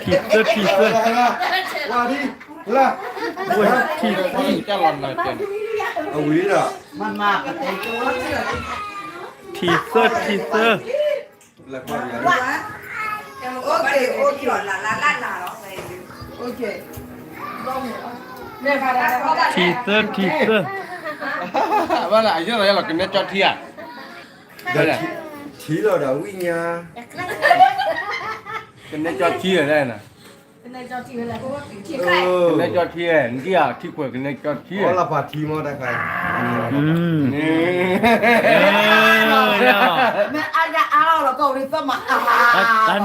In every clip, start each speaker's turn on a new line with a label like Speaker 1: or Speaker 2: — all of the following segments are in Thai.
Speaker 1: teaser
Speaker 2: ว่าดิล่ะ
Speaker 1: โอ้ย teaser
Speaker 3: จะหล่อนหน่อยเกิน
Speaker 2: เอาวิล่ะ
Speaker 4: มันมากกับไอ้ตัว
Speaker 1: teaser
Speaker 2: แล้วก็อย่าง
Speaker 5: Ok, ok, la, ok. Mẹ phải là có bạn
Speaker 1: teaser
Speaker 3: ว่าอะไรเยอะเลยหรอกกินได้จอดเที่ย
Speaker 2: เดี๋ยวทีเราเดี๋ยววิ่งยา
Speaker 3: กินได้จอดเที่ยได้น่ะ
Speaker 5: cái này cho chị là chị
Speaker 2: เอ
Speaker 5: khai.
Speaker 2: อ
Speaker 3: กินได้จอดเที่ยนี่อ่ะที่ขวดกินได้จอดเที่ย
Speaker 2: เพราะเราพาทีมอได้ใคร
Speaker 1: อืม
Speaker 3: นี่
Speaker 4: แม่อาจจะเอาเราก็รีบมา
Speaker 1: ตอน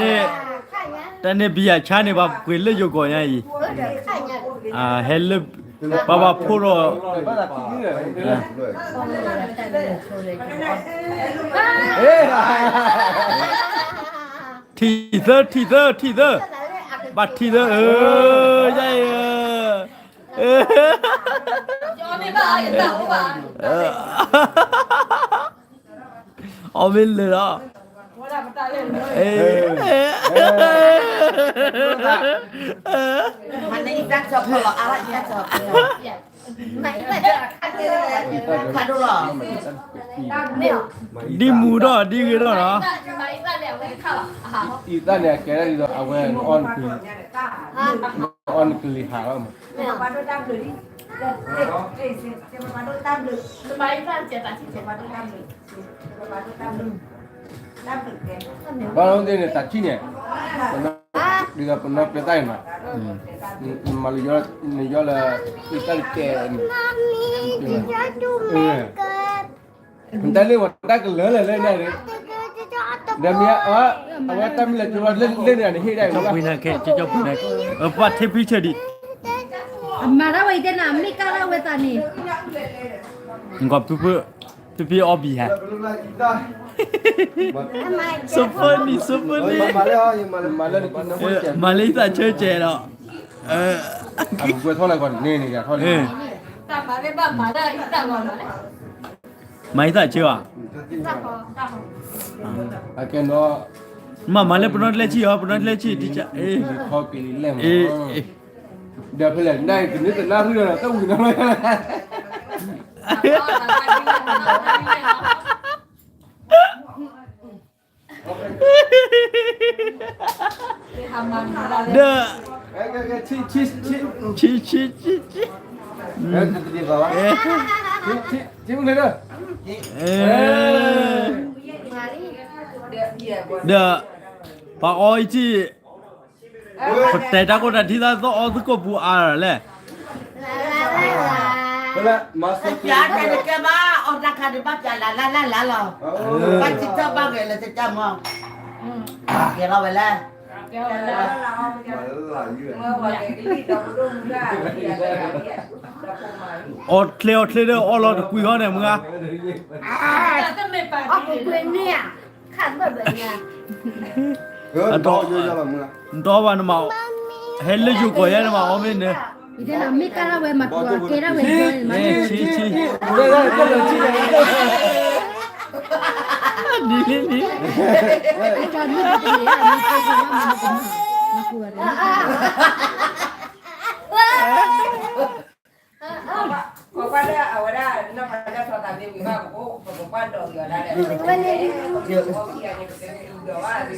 Speaker 1: นี้เบียร์ชาเนี่ยแบบคุยเรื่องอยู่ก่อนยังอีเฮลบาบาพูดว่า
Speaker 3: บ้านละที่นี่เลย
Speaker 2: ด้วย
Speaker 3: เอ๊ะ
Speaker 1: teaser บัตร teaser ใช่
Speaker 5: Cho nên bà hiện tại của bà.
Speaker 1: เอาไม่เลยอ่ะ
Speaker 5: Có là bà ta lên rồi.
Speaker 4: มันนี่จักจบหรออะไรเนี่ยจบมาดูหรอ
Speaker 1: ดีมูดอ่ะดีกันแล้วเนาะ
Speaker 5: Bà hiện tại đẻo cái khảo à?
Speaker 3: อีตาเนี่ยแกได้ดีเอาไว้ออนคือออนคือลิหาแล้วมั้ง
Speaker 5: Bà đôi tam rồi đi. Bà đôi tam rồi. Bà hiện tại chị ta chỉ bà đôi tam rồi. Bà đôi tam rồi. Tam rồi kìa.
Speaker 3: บ้านเราเนี่ยตัดชิ้นเนี่ยดีกับคนนับไปได้มามาเลยยอละอีตาแกนี่มันได้เรื่องว่าได้กันเลยเนี่ยเลยเดี๋ยวนี้เอาไว้ตั้งเลยจุดเล่นเนี่ยให้ได้
Speaker 1: เจ้าคุยนะแค่เจ้าคุยนะปัดเทพิเชดิ
Speaker 6: Mara wai tena mi kara wai tani.
Speaker 1: กับพี่ออบีฮะ so funny
Speaker 2: มาแล้วยังมาแล้ว
Speaker 3: มาแล้วนี่กินน้ำมันแก่
Speaker 1: มาเลยสัตว์เชื่อเจเนาะ
Speaker 3: เอาไปเท่าไหร่ก่อนนี่อย่าเท่าไหร่
Speaker 5: Tam bà với bà đây, tam bà đấy.
Speaker 1: ไม่สัตว์เชื่อ
Speaker 5: Tam bà, tam bà.
Speaker 3: อาแกเนาะ
Speaker 1: มาเลยปนเลชีปนเลชีดิจ้ะ
Speaker 3: พอกินเล่มเดี๋ยวเพื่อนได้กินนี่แต่หน้าเพื่อนต้องกินอะไร
Speaker 1: เด้อ
Speaker 3: ชี้ เอ้ยจะดีกว่าวะชี้มึงเลยเด้อ
Speaker 1: เด้อปาอ้อยจีแต่ถ้าคนที่เราต้องเอาทุกคนบูอาร์แหละ
Speaker 3: เฮ้ยมาส
Speaker 4: ยาแต่แกบ้าเอาราคาดีบ้าจ่ายละหรอบ้านจิ๊กเจ้าบ้าไงเลยจะจำมั้งเดี๋ยวเราไปแล้ว
Speaker 2: มาแล้วหลายยืด
Speaker 1: อดเคลียวเด้ออรอคุยเขาเนี่ยมึงอ่ะ
Speaker 6: Aku punya. Kan berbeda.
Speaker 2: ต่อเยอะๆแบบมึง
Speaker 1: ตัววันมาเฮลอยู่ก่อนยังมาเอาไม่เนี่ย
Speaker 6: Ida mi kara wai matua kera wai join.
Speaker 1: ชี้
Speaker 3: ได้ก็เลยชี้เลย
Speaker 1: นี่
Speaker 6: Ikan ni betul ya. Mi kara mana aku ada.
Speaker 5: Có quan đây, ở đây, nó phải ra so tạm đi vì ba của cô quan đồ ở đây. Có kia nhưng cái đồ á thì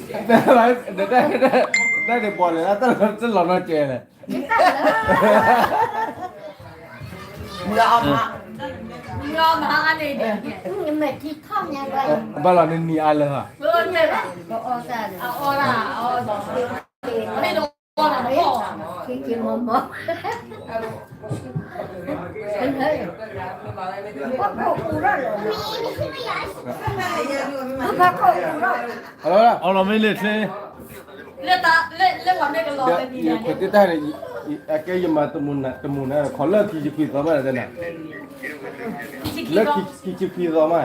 Speaker 3: ได้บอลเลยนะต้องหลอนมาเจเลย
Speaker 4: มึงเอามา
Speaker 5: ngon mà ăn đi đi.
Speaker 6: Nhưng mà chỉ không nha vậy.
Speaker 3: บ้านเราเนี่ยมีอะไรเหรอ
Speaker 5: Luôn mẹ.
Speaker 6: Có o ra rồi.
Speaker 5: Ô là ô. Đây đồ con là nó bỏ.
Speaker 6: Chỉ mồm mồm. Anh thấy. Có cổ cụ đó rồi. Có cổ cụ đó.
Speaker 3: เอาละ
Speaker 1: เอาเราไม่เล็ดเลย
Speaker 5: Lên ta lên quán đây cái lò cái gì
Speaker 3: เดี๋ยว
Speaker 5: này.
Speaker 3: คนที่ได้เนี่ยแกยังมาตะมุนนะขอเลิกขี่จีต่อมาเลยนะ
Speaker 5: Chị
Speaker 3: เลิ
Speaker 5: kia
Speaker 3: ก
Speaker 5: con.
Speaker 3: ขี่จีต่อมา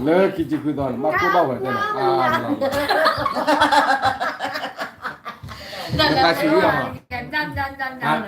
Speaker 3: เลิกขี่จีต่อมาพูดบ้าไปเลยนะ
Speaker 5: Dần dần dần dần dần.